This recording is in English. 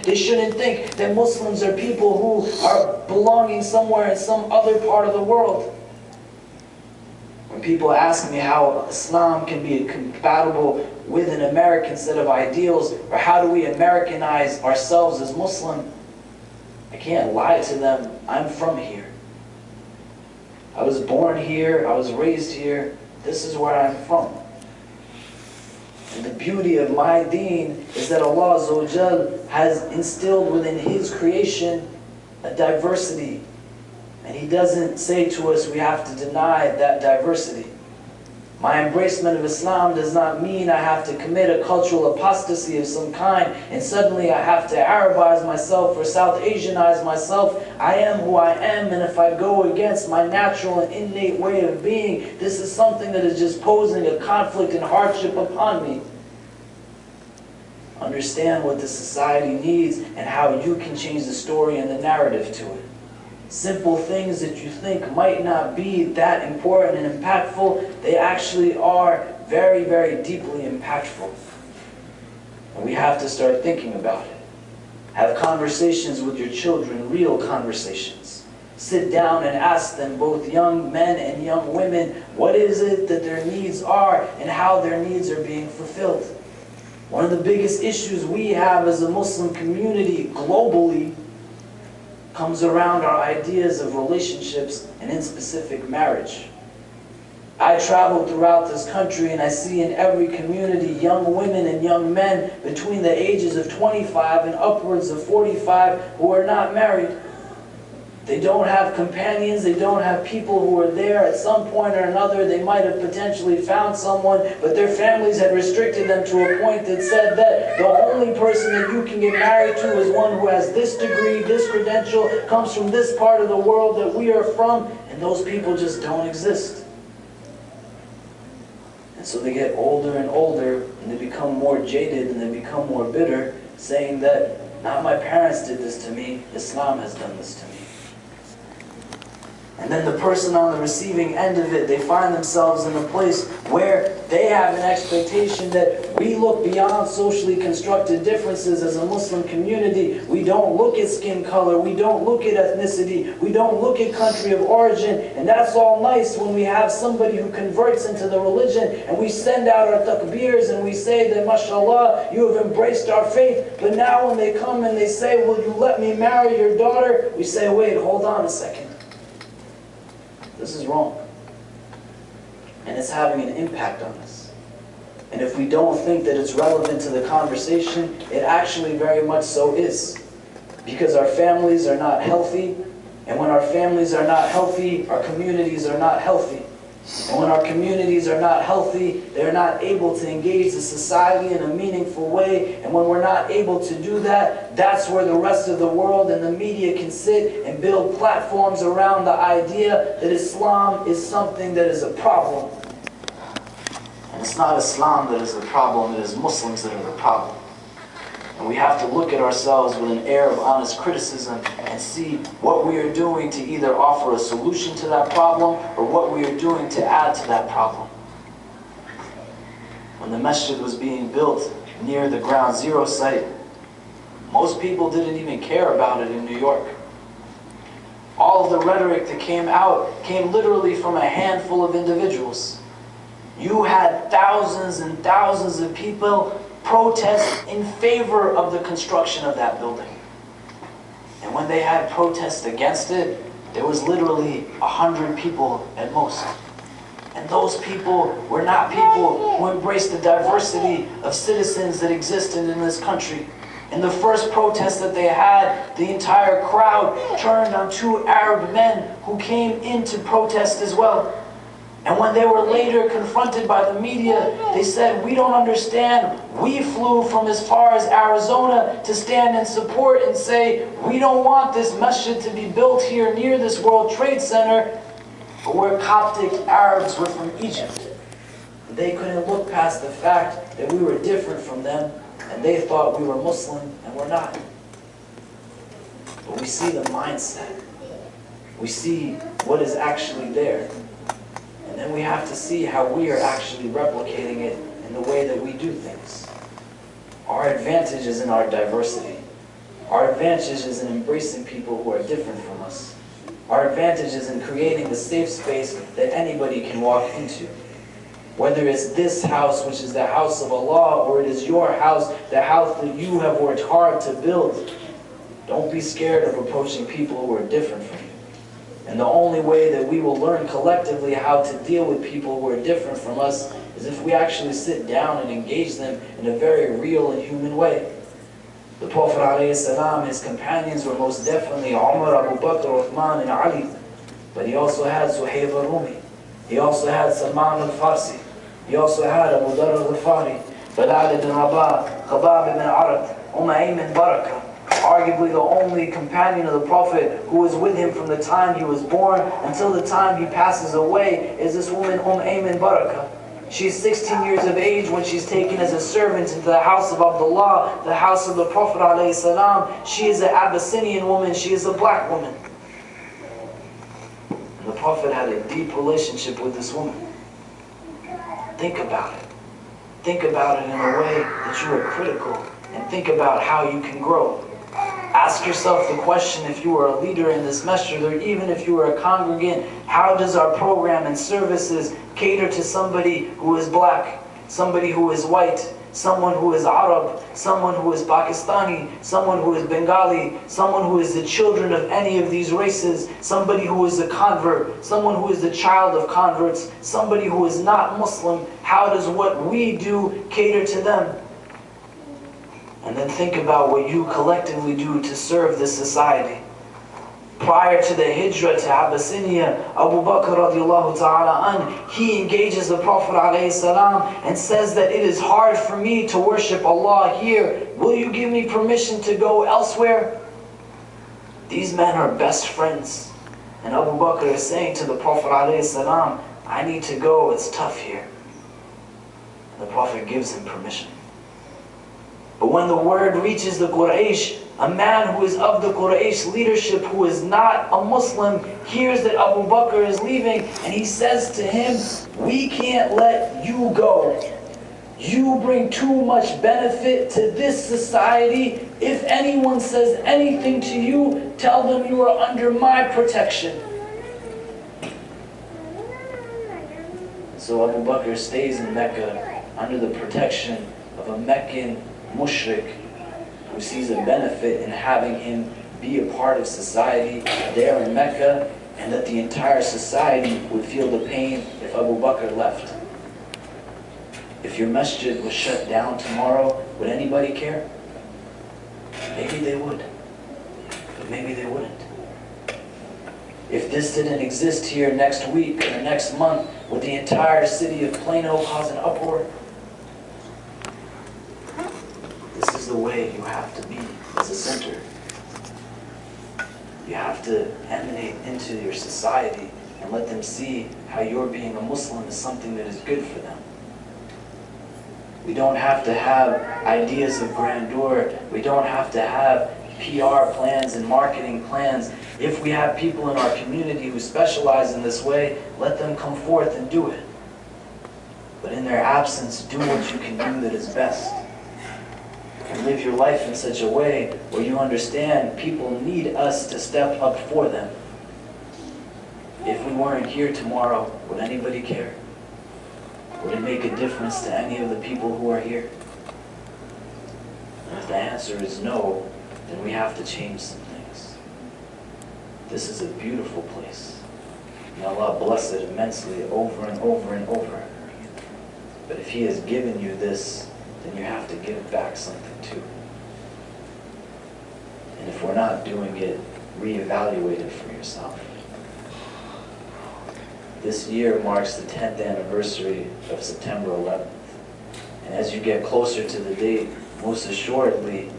They shouldn't think that Muslims are people who are belonging somewhere in some other part of the world. When people ask me how Islam can be compatible with an American set of ideals, or how do we Americanize ourselves as Muslim, I can't lie to them. I'm from here. I was born here, I was raised here, this is where I'm from. And the beauty of my deen is that Allah Azza wa Jal has instilled within His creation a diversity. And He doesn't say to us we have to deny that diversity. My embracement of Islam does not mean I have to commit a cultural apostasy of some kind and suddenly I have to Arabize myself or South Asianize myself. I am who I am, and if I go against my natural and innate way of being, this is something that is just posing a conflict and hardship upon me. Understand what the society needs and how you can change the story and the narrative to it. Simple things that you think might not be that important and impactful, they actually are very, very deeply impactful. And we have to start thinking about it. Have conversations with your children, real conversations. Sit down and ask them, both young men and young women, what is it that their needs are and how their needs are being fulfilled. One of the biggest issues we have as a Muslim community globally comes around our ideas of relationships and in specific marriage. I travel throughout this country and I see in every community young women and young men between the ages of 25 and upwards of 45 who are not married. They don't have companions, they don't have people who are there at some point or another. They might have potentially found someone, but their families had restricted them to a point that said that the only person that you can get married to is one who has this degree, this credential, comes from this part of the world that we are from, and those people just don't exist. And so they get older and older, and they become more jaded, and they become more bitter, saying that, not my parents did this to me, Islam has done this to me. And then the person on the receiving end of it, they find themselves in a place where they have an expectation that we look beyond socially constructed differences as a Muslim community. We don't look at skin color, we don't look at ethnicity, we don't look at country of origin. And that's all nice when we have somebody who converts into the religion and we send out our takbirs and we say that, mashallah, you have embraced our faith. But now when they come and they say, will you let me marry your daughter? We say, wait, hold on a second. This is wrong. And it's having an impact on us. And if we don't think that it's relevant to the conversation, it actually very much so is. Because our families are not healthy, and when our families are not healthy, our communities are not healthy. And when our communities are not healthy, they're not able to engage the society in a meaningful way. And when we're not able to do that, that's where the rest of the world and the media can sit and build platforms around the idea that Islam is something that is a problem. And it's not Islam that is the problem, it is Muslims that are the problem. And we have to look at ourselves with an air of honest criticism and see what we are doing to either offer a solution to that problem or what we are doing to add to that problem. When the masjid was being built near the ground zero site, most people didn't even care about it in New York. All of the rhetoric that came out came literally from a handful of individuals. You had thousands and thousands of people protest in favor of the construction of that building. And when they had protests against it, there was literally 100 people at most. And those people were not people who embraced the diversity of citizens that existed in this country. In the first protest that they had, the entire crowd turned on two Arab men who came in to protest as well. And when they were later confronted by the media, they said, we don't understand. We flew from as far as Arizona to stand in support and say, we don't want this masjid to be built here near this World Trade Center. But we're Coptic Arabs, we're from Egypt. They couldn't look past the fact that we were different from them, and they thought we were Muslim, and we're not. But we see the mindset. We see what is actually there. And then we have to see how we are actually replicating it in the way that we do things. Our advantage is in our diversity. Our advantage is in embracing people who are different from us. Our advantage is in creating a safe space that anybody can walk into. Whether it's this house, which is the house of Allah, or it is your house, the house that you have worked hard to build, don't be scared of approaching people who are different from you. And the only way that we will learn collectively how to deal with people who are different from us is if we actually sit down and engage them in a very real and human way. The Prophet ﷺ, his companions were most definitely Umar, Abu Bakr, Uthman, and Ali. But he also had Suhaib al-Rumi. He also had Salman al-Farsi. He also had Abu Dharr al-Ghifari, Bilal ibn Rabah, Khabab ibn Arad, Ayman Barakah. Arguably the only companion of the Prophet who was with him from the time he was born until the time he passes away is this woman Ayman Barakah. She's 16 years of age when she's taken as a servant into the house of Abdullah, the house of the Prophet ﷺ. She is an Abyssinian woman, she is a black woman. And the Prophet had a deep relationship with this woman. Think about it. Think about it in a way that you are critical, and think about how you can grow. Ask yourself the question, if you are a leader in this masjid, or even if you are a congregant, how does our program and services cater to somebody who is black, somebody who is white, someone who is Arab, someone who is Pakistani, someone who is Bengali, someone who is the children of any of these races, somebody who is a convert, someone who is the child of converts, somebody who is not Muslim? How does what we do cater to them? And then think about what you collectively do to serve this society. Prior to the hijrah to Abyssinia, Abu Bakr radiallahu ta'ala an, he engages the Prophet alayhi salam and says that it is hard for me to worship Allah here. Will you give me permission to go elsewhere? These men are best friends. And Abu Bakr is saying to the Prophet alayhi salam, I need to go, it's tough here. And the Prophet gives him permission. But when the word reaches the Quraysh, a man who is of the Quraysh leadership, who is not a Muslim, hears that Abu Bakr is leaving, and he says to him, we can't let you go. You bring too much benefit to this society. If anyone says anything to you, tell them you are under my protection. So Abu Bakr stays in Mecca under the protection of a Meccan mushrik who sees a benefit in having him be a part of society there in Mecca, and that the entire society would feel the pain if Abu Bakr left. If your masjid was shut down tomorrow, would anybody care? Maybe they would, but maybe they wouldn't. If this didn't exist here next week or next month, would the entire city of Plano cause an uproar? This is the way you have to be as a center. You have to emanate into your society and let them see how your being a Muslim is something that is good for them. We don't have to have ideas of grandeur. We don't have to have PR plans and marketing plans. If we have people in our community who specialize in this way, let them come forth and do it. But in their absence, do what you can do that is best. And live your life in such a way where you understand people need us to step up for them. If we weren't here tomorrow, would anybody care? Would it make a difference to any of the people who are here? And if the answer is no, then we have to change some things. This is a beautiful place. May Allah bless it immensely over and over and over. But if He has given you this, then you have to give back something too. And if we're not doing it, reevaluate it for yourself. This year marks the 10th anniversary of September 11th. And as you get closer to the date, most assuredly,